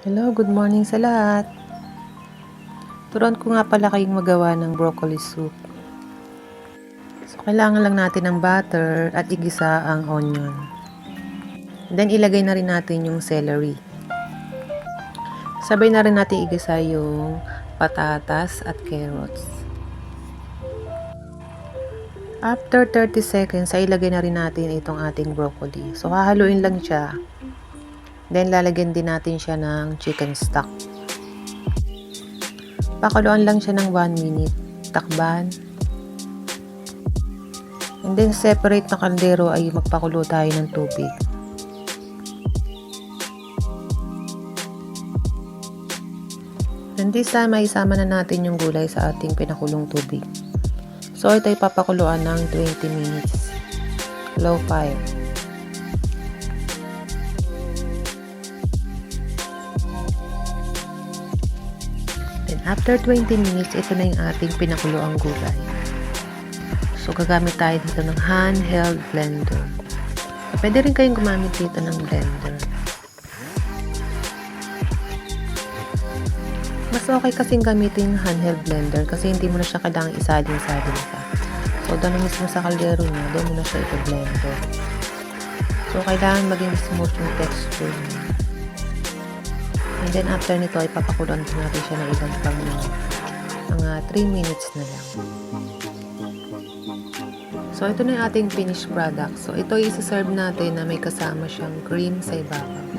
Hello, good morning sa lahat. Turuan ko nga pala kayong magawa ng broccoli soup. So, kailangan lang natin ng butter at igisa ang onion. Then, ilagay na rin natin yung celery. Sabay na rin natin igisa yung patatas at carrots. After 30 seconds, ay ilagay na rin natin itong ating broccoli. So, hahaluin lang siya. Then, lalagyan din natin siya ng chicken stock. Pakuluan lang siya ng 1 minute. Takban. And then, separate na kaldero ay magpakulo tayo ng tubig. And this time, ay isama na natin yung gulay sa ating pinakulong tubig. So, ito ay papakuluan ng 20 minutes. Low fire. Then, after 20 minutes, ito na yung ating pinakuloang gulay. So, gagamit tayo dito ng handheld blender. Pwede rin kayong gumamit dito ng blender. Mas okay kasing gamitin yung handheld blender kasi hindi mo na siya kailangang isalin-salin pa. So, doon mismo sa kaldero niya, doon mo na siya ito-blender. So, kailangan maging smooth yung texture niya. And then, after nito, ay papakuluan natin siya ng ilang pang mga 3 minutes na lang. So, ito na yung ating finished product. So, ito i-serve natin na may kasama siyang cream sa ibabaw.